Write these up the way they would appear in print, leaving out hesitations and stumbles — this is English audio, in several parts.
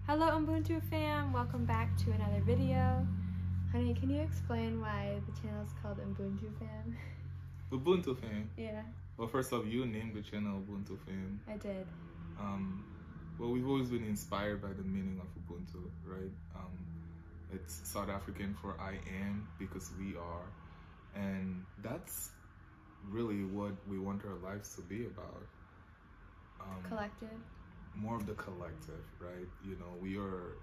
Hello Ubuntu fam, welcome back to another video. Honey, can you explain why the channel is called Ubuntu fam? Ubuntu fam? Yeah. Well, first off, you named the channel Ubuntu fam. I did. Well, we've always been inspired by the meaning of Ubuntu, right? It's South African for I am, because we are. And that's really what we want our lives to be about. Collective. More of the collective, right? You know, we are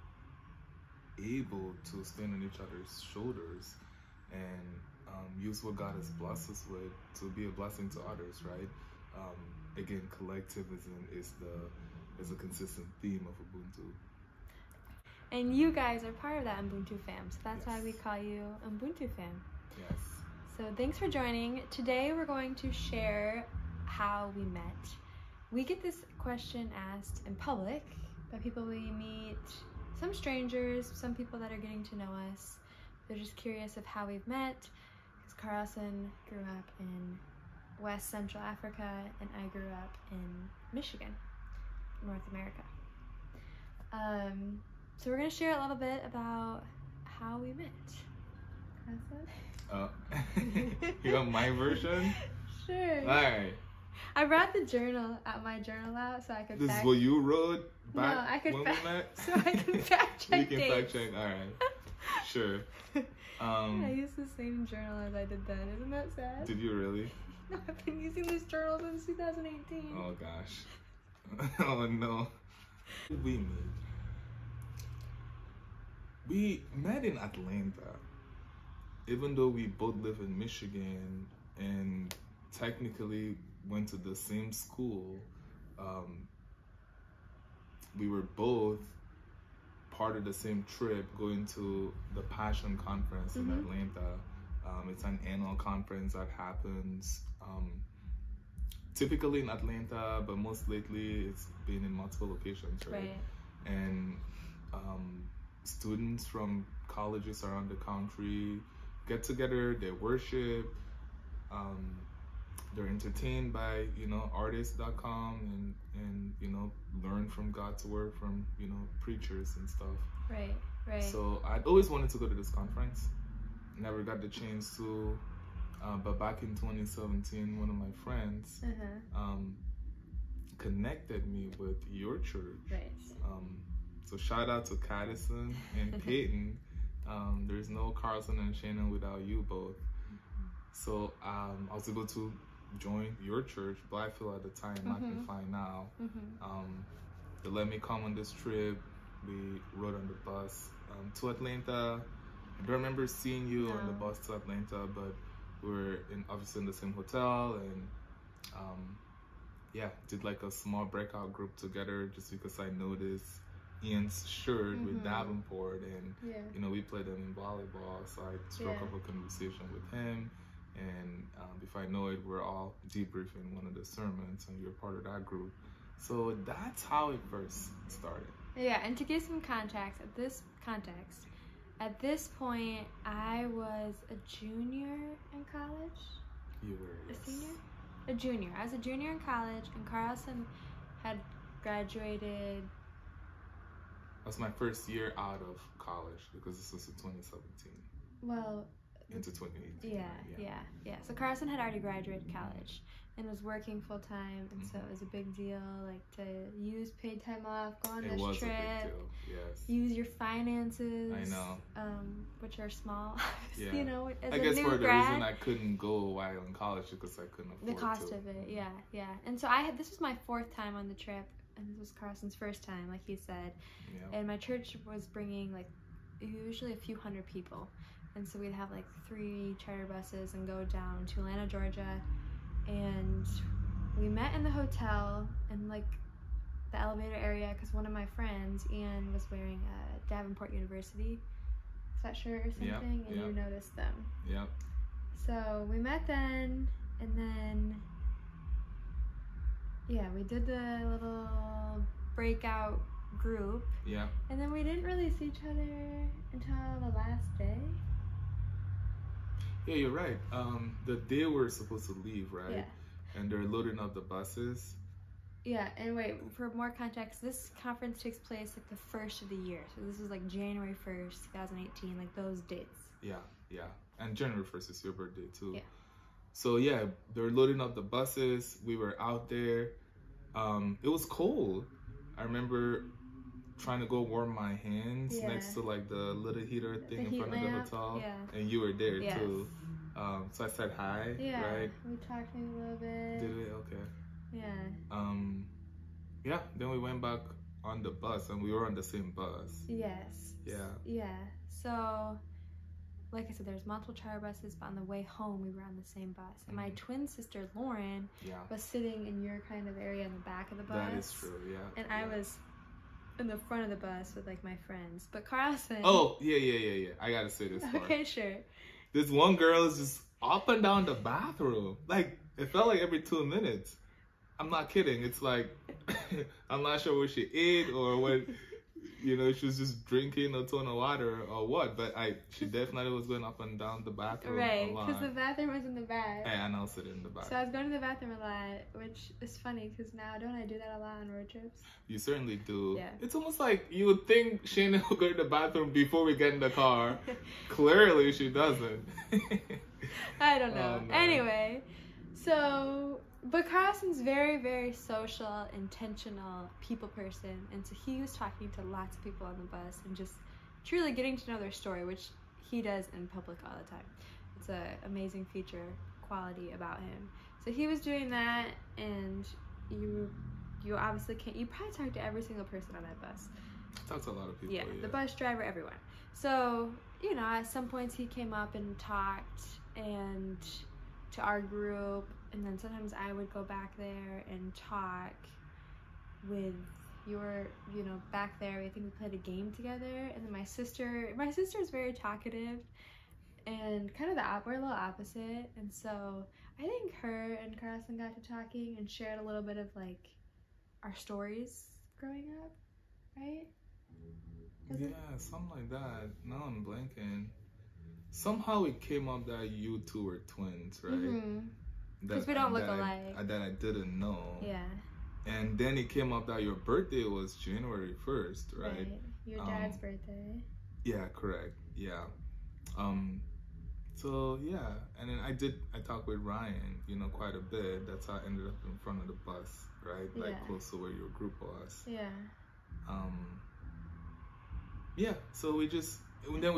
able to stand on each other's shoulders and use what God has blessed us with to be a blessing to others, right? Again, collectivism is a consistent theme of Ubuntu. And you guys are part of that Ubuntu fam, so that's Yes. why we call you Ubuntu fam. Yes. So thanks for joining. Today we're going to share how we met. We get this question asked in public by people we meet, some strangers, some people that are getting to know us. They're just curious of how we've met, because Carlson grew up in West Central Africa and I grew up in Michigan, North America. So we're going to share a little bit about how we met. Carlson? You want my version? Sure. Alright. I brought the journal out so I could This fact. is what you wrote back No, I could when fact, we met? so I can fact check. We can dates. fact check, alright. Sure. I used the same journal as I did then. Isn't that sad? Did you really? No, I've been using this journal since 2018. Oh gosh. Oh no. We meet. We met in Atlanta. Even though we both live in Michigan and technically went to the same school, we were both part of the same trip going to the Passion Conference in Atlanta. It's an annual conference that happens typically in Atlanta, but most lately it's been in multiple locations, right? And students from colleges around the country get together, they worship, they're entertained by, you know, artists.com and you know, learn from God's word from, you know, preachers and stuff. Right. So I'd always wanted to go to this conference. Never got the chance to, but back in 2017, one of my friends connected me with your church. Right. So shout out to Carlson and Peyton. There's no Carlson and Shannon without you both. So I was able to join your church, Blackfield at the time, Magnify now. They let me come on this trip. We rode on the bus to Atlanta. I don't remember seeing you on the bus to Atlanta, but we were obviously in the same hotel, and yeah, did like a small breakout group together just because I noticed Ian's shirt with Davenport, and you know, we played them in volleyball, so I struck up a conversation with him, and before I know it, we're all debriefing one of the sermons, and you're part of that group. So that's how it first started. Yeah, and to give some context, at this point, I was a junior in college. You were, yes. A senior? A junior. I was a junior in college, and Carlson had graduated. That was my first year out of college, because this was in 2017. Well, into 2018. Yeah. So Carlson had already graduated college and was working full time, and so it was a big deal, like, to use paid time off, go on this trip. It was a big deal, yes. Use your finances. I know. Which are small. Yeah. You know, as I a guess new for the grad, reason I couldn't go while in college, because I couldn't afford the cost of it. Yeah. And so this was my 4th time on the trip, and this was Carlson's first time, like he said. Yeah. And my church was bringing like usually a few hundred people. And so we'd have like 3 charter buses and go down to Atlanta, Georgia. And we met in the hotel in like the elevator area, because one of my friends, Ian, was wearing a Davenport University sweatshirt or something, and you noticed them. Yep. So we met then, and then, yeah, we did the little breakout group. Yeah. And then we didn't really see each other until the last day. Yeah, you're right. The day we're supposed to leave, right? Yeah. And they're loading up the buses. Yeah, and wait, for more context, this conference takes place like the first of the year. So this is like January 1st, 2018, like those dates. Yeah. And January 1st is your birthday too. Yeah. So yeah, they're loading up the buses. We were out there. It was cold. I remember trying to go warm my hands next to like the little heater thing in front of the hotel. Yeah. And you were there too. So I said hi, yeah. right? We talked maybe a little bit. Did we? Okay. Yeah. Yeah, then we went back on the bus and we were on the same bus. Yes. Yeah. So, like I said, there's multiple charter buses, but on the way home we were on the same bus. And my twin sister Lauren was sitting in your kind of area in the back of the bus. That is true, yeah. And I was in the front of the bus with like my friends. But Carlson. Oh, yeah. I gotta say this part. Okay, sure. This one girl is just up and down the bathroom. Like, it felt like every 2 minutes. I'm not kidding. It's like, I'm not sure what she ate or what, she was just drinking a ton of water or what. But she definitely was going up and down the bathroom a lot. Because the bathroom was in the back. And I'll sit in the back. So I was going to the bathroom a lot, which is funny because now don't I do that a lot on road trips? You certainly do. Yeah. It's almost like you would think Shayna would go to the bathroom before we get in the car. Clearly, she doesn't. I don't know. Oh, no. Anyway, but Carlson's very, very social, intentional people person. And so he was talking to lots of people on the bus and just truly getting to know their story, which he does in public all the time. It's an amazing feature quality about him. So he was doing that, and you obviously can't. You probably talked to every single person on that bus. Talked to a lot of people. Yeah, the bus driver, everyone. So, at some points he came up and talked and to our group, and then sometimes I would go back there and talk with your, back there. I think we played a game together, and then my sister is very talkative and kind of we're a little opposite, and so I think her and Carlson got to talking and shared a little bit of like our stories growing up, right? Something like that. Now I'm blanking. Somehow it came up that you two were twins, right? Because we don't look alike. That I didn't know. Yeah. And then it came up that your birthday was January 1st, right? Your dad's birthday. Yeah, correct. Yeah. So yeah, and then I talked with Ryan, quite a bit. That's how I ended up in front of the bus, right? Like close to where your group was. Yeah. Yeah. So we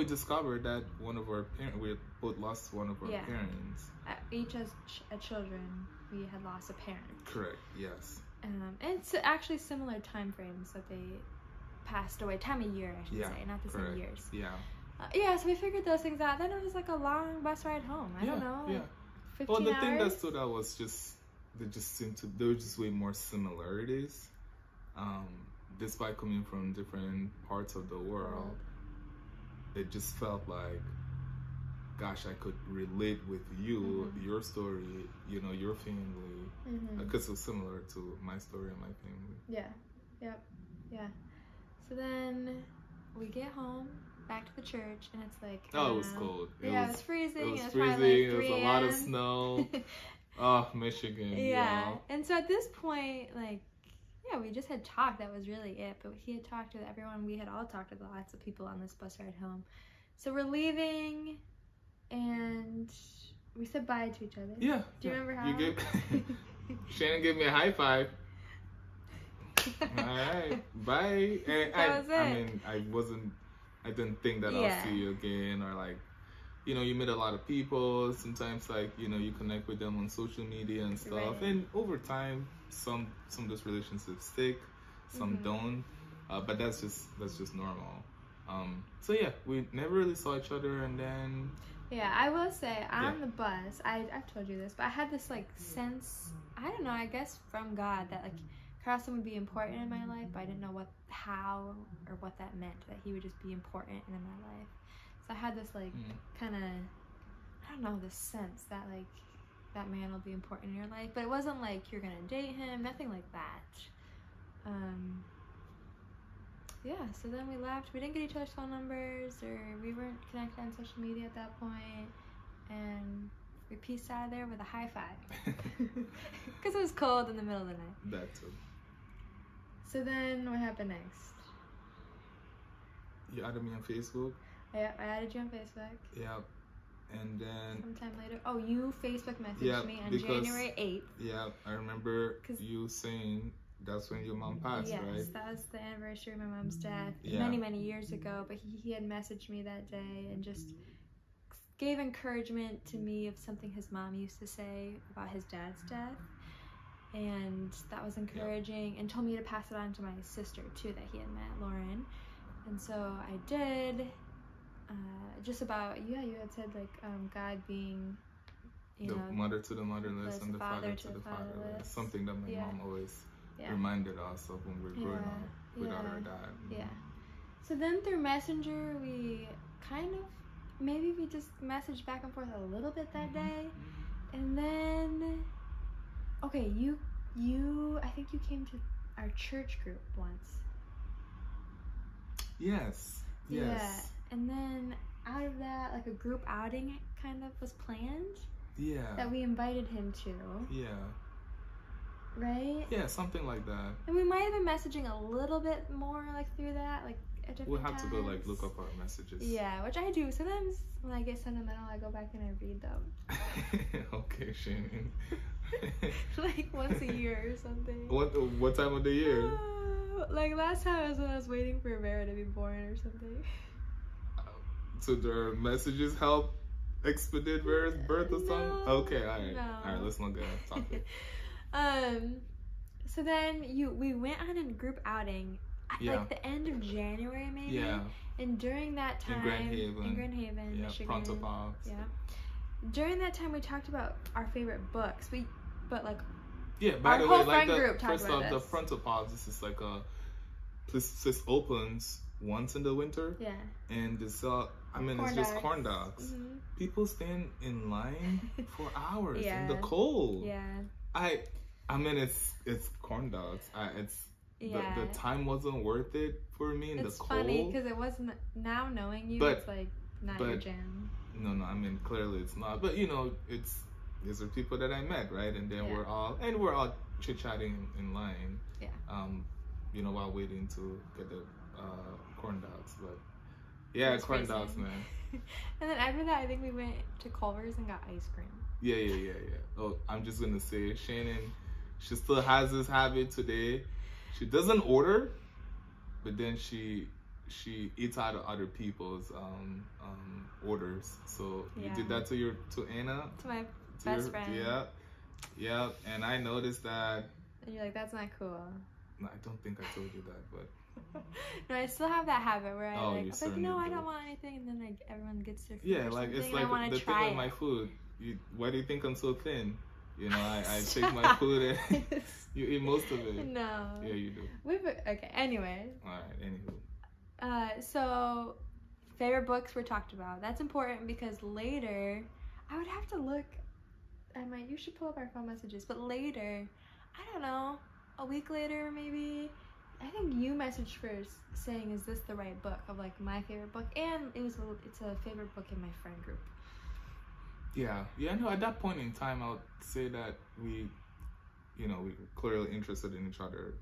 discovered that one of our parents, we had both lost one of our parents. Each as children, we had lost a parent. Correct. Yes. And it's actually similar time frames that they passed away. Time of year, I should say, not the same years. Yeah. So we figured those things out. Then it was like a long bus ride home. I don't know. Yeah. 15 hours. The thing that stood out was there were just way more similarities. Despite coming from different parts of the world, it just felt like, gosh, I could relate with you, your story, your family, because it was similar to my story and my family. Yeah. So then we get home, back to the church, and it's like... it was cold. It was freezing. It was freezing. Like it was a lot of snow. Oh, Michigan. Yeah. And so at this point, we just had talked. That was really it. But he had talked to everyone. We had all talked to lots of people on this bus ride home. So we're leaving, and we said bye to each other. Yeah. Do you remember how? Shannon gave me a high five. All right, bye. And that was it. I didn't think that I'll see you again, or you meet a lot of people. Sometimes you connect with them on social media and stuff. And over time, some of those relationships stick, some don't. But that's just normal. So yeah, we never really saw each other, and then... Yeah, I will say, on the bus, I've told you this, but I had this, sense, I don't know, I guess from God, that, Carlson would be important in my life, but I didn't know how or what that meant, that he would just be important in my life. So I had this, kind of, I don't know, this sense that, that man will be important in your life, but it wasn't you're gonna date him, nothing like that. Yeah, so then we left. We didn't get each other's phone numbers, or we weren't connected on social media at that point, and we pieced out of there with a high five. Because it was cold in the middle of the night. That too. So then what happened next? You added me on Facebook. I added you on Facebook. Yeah. And then sometime later. Oh, you Facebook messaged me on January 8th. Yeah, I remember you saying that's when your mom passed, yes, right? Yes, that was the anniversary of my mom's death Yeah. many years ago. But he had messaged me that day and just gave encouragement to me of something his mom used to say about his dad's death. And that was encouraging, and told me to pass it on to my sister too that he had met, Lauren. And so I did. Just about, you had said like God being, the mother to the motherless and the father to the fatherless. Something that my mom always reminded us of when we were growing up without our dad. Yeah. So then through Messenger, we kind of, maybe we just messaged back and forth a little bit that day. And then, okay, you, I think you came to our church group once. Yes. Yeah. And then out of that, like a group outing kind of was planned. Yeah. That we invited him to. Yeah. Right? Yeah, something like that. And we might have been messaging a little bit more like through that, like at different We'll have times. to go like look up our messages. Yeah, which I do. Sometimes when I get sentimental, I go back and I read them. Okay, Shannon. Like once a year or something. What time of the year? Like last time was when I was waiting for Vera to be born or something. So their messages help expedite Vera's birth or something? No, okay, alright. Alright, let's not get off topic. So then we went on a group outing at like the end of January maybe. Yeah. And during that time in Grand Haven, Michigan. Pronto Pops. Yeah. During that time we talked about our favorite books. Yeah, by the way, like first off, the Pronto Pops, this is like this opens once in the winter. Yeah. And it's just corn dogs. Mm-hmm. People stand in line for hours in the cold. Yeah. I mean it's corn dogs. The time wasn't worth it for me in the cold. It's funny because it wasn't. Now knowing you, it's like not your jam. No, I mean clearly it's not. But these are people that I met, right? And then we're all chit chatting in line. Yeah. While waiting to get the corn dogs, but yeah, corn dogs, man. And then after that, I think we went to Culver's and got ice cream. Yeah. Oh, I'm just gonna say, Shannon, she still has this habit today. She doesn't order, but then she eats out of other people's orders. So you did that to Anna, to my best friend. Yeah. And I noticed that. And you're like, that's not cool. No, I don't think I told you that, but. No, I still have that habit where I was like, no, I do. don't want anything, and then everyone gets their food. Yeah, like it's like the thing with my food. Why do you think I'm so thin? I take my food and you eat most of it. No. Yeah, you do. Okay. Anyway. All right. Anywho. So favorite books were talked about. That's important because later, I would have to look. You should pull up our phone messages. But later, I don't know, a week later maybe. I think you messaged first saying, "Is this the right book?" Of like my favorite book, and it's a favorite book in my friend group. Yeah. No. At that point in time, I would say that we were clearly interested in each other.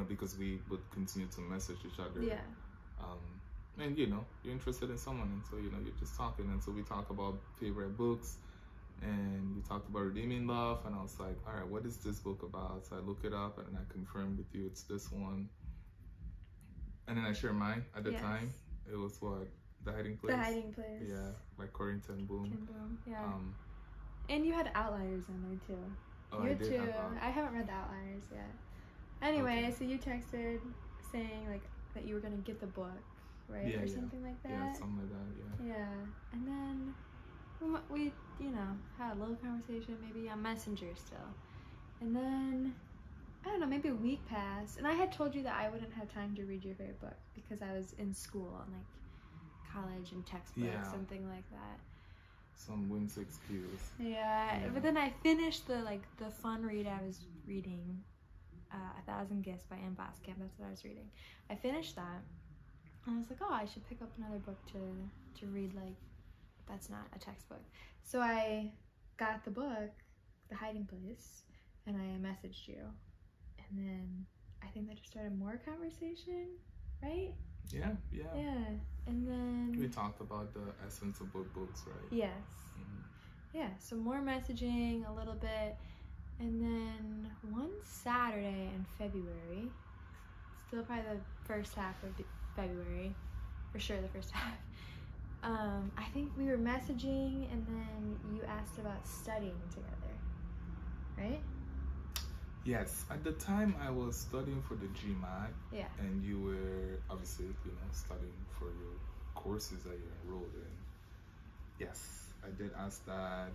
Because we would continue to message each other. Yeah. And you're interested in someone, and so you're just talking, and so we talk about favorite books. And we talked about redeeming love, and I was like, all right, what is this book about? So I look it up, and then I confirmed with you it's this one. And then I shared mine at the time. It was what? The Hiding Place? The Hiding Place. Yeah, by Corrie ten Boom. Yeah. And you had Outliers in there, too. Oh, you I did too. have I haven't read the Outliers yet. Anyway, so you texted saying, like, that you were going to get the book, right? Yeah, or something like that? Yeah, something like that, yeah. Yeah. And then we had a little conversation maybe on Messenger still. And then, I don't know, maybe a week passed. And I had told you that I wouldn't have time to read your favorite book because I was in school and, like, college and textbooks, something like that. Some whimsical excuse. Yeah, but then I finished the fun read I was reading, 1,000 Gifts by Anne Boskamp. That's what I was reading. I finished that, and I was like, oh, I should pick up another book to read, like, that's not a textbook. So I got the book, The Hiding Place, and I messaged you, and then I think that just started more conversation, right? Yeah. And then We talked about the essence of both books, right? Yes. Yeah, so more messaging a little bit, and then one Saturday in February, still probably the first half of February, for sure the first half. I think we were messaging, and then you asked about studying together, right? Yes. At the time, I was studying for the GMAT. Yeah. And you were obviously, studying for your courses that you're enrolled in. Yes, I did ask that.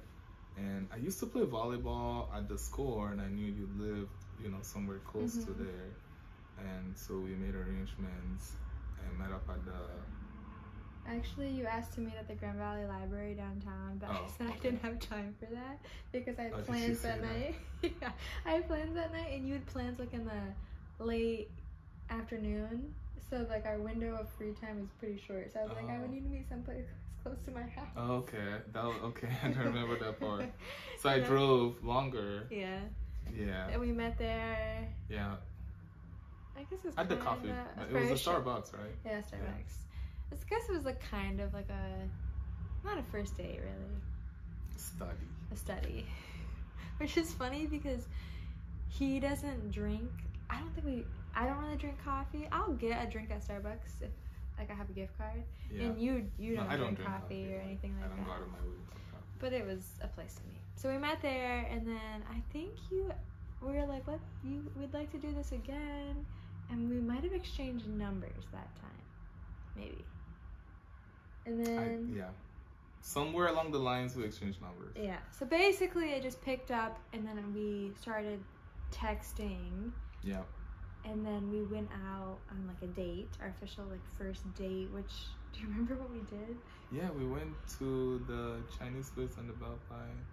And I used to play volleyball at the school, and I knew you lived, somewhere close to there. And so we made arrangements and met up at the... Actually, you asked to meet at the Grand Valley Library downtown, but I said I didn't have time for that because I had plans that night. Yeah, I had plans that night, and you had plans like in the late afternoon. So like our window of free time was pretty short. So I was like, I would need to meet someplace close to my house. Oh, okay. I don't remember that part. So I drove longer. Yeah. Yeah. And we met there. Yeah. I guess it was at the coffee. It was a Starbucks, right? Yeah, Starbucks. Yeah. I guess it was like kind of like not a first date really. A study. Which is funny because he doesn't drink. I don't really drink coffee. I'll get a drink at Starbucks if like I have a gift card. Yeah. And you don't drink coffee or anything like that. I don't go out of my way to drink coffee. But it was a place to meet. So we met there, and then I think we were like, we'd like to do this again. And we might have exchanged numbers that time. Maybe. And then... Somewhere along the lines we exchanged numbers. Yeah. So basically it just picked up, and then we started texting. Yeah. And then we went out on like a date, our official like first date, which, do you remember what we did? Yeah, we went to the Chinese place on the Beltline.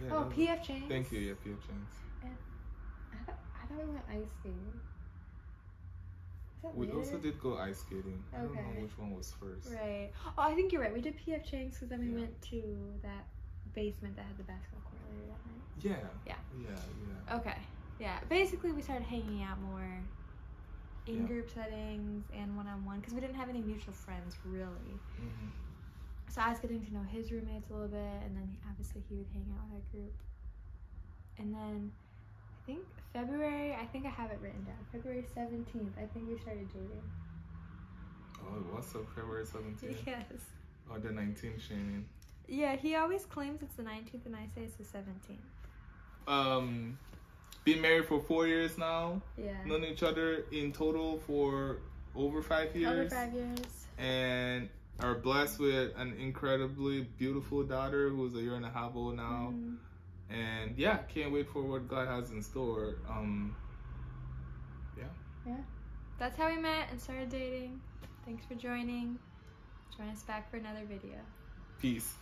Yeah, P.F. Chang's. Thank you, yeah, P.F. Chang's. And I thought we went ice skating. We also did go ice skating. I don't know which one was first. Right. Oh, I think you're right. We did P.F. Chang's because then we went to that basement that had the basketball court later that night. Yeah. Okay. Yeah. Basically, we started hanging out more in group settings and one-on-one because we didn't have any mutual friends really. So I was getting to know his roommates a little bit, and then obviously he would hang out with our group. And then I think February, I have it written down. February 17th, I think we started dating. Oh, it was so February 17th? Yes. Oh, the 19th, Shannon. Yeah, he always claims it's the 19th, and I say it's the 17th. Been married for 4 years now. Yeah. Known each other in total for over 5 years. Over 5 years. And are blessed with an incredibly beautiful daughter who's 1.5 years old now. And yeah, can't wait for what God has in store. Yeah. That's how we met and started dating. Thanks for joining. Join us back for another video. Peace.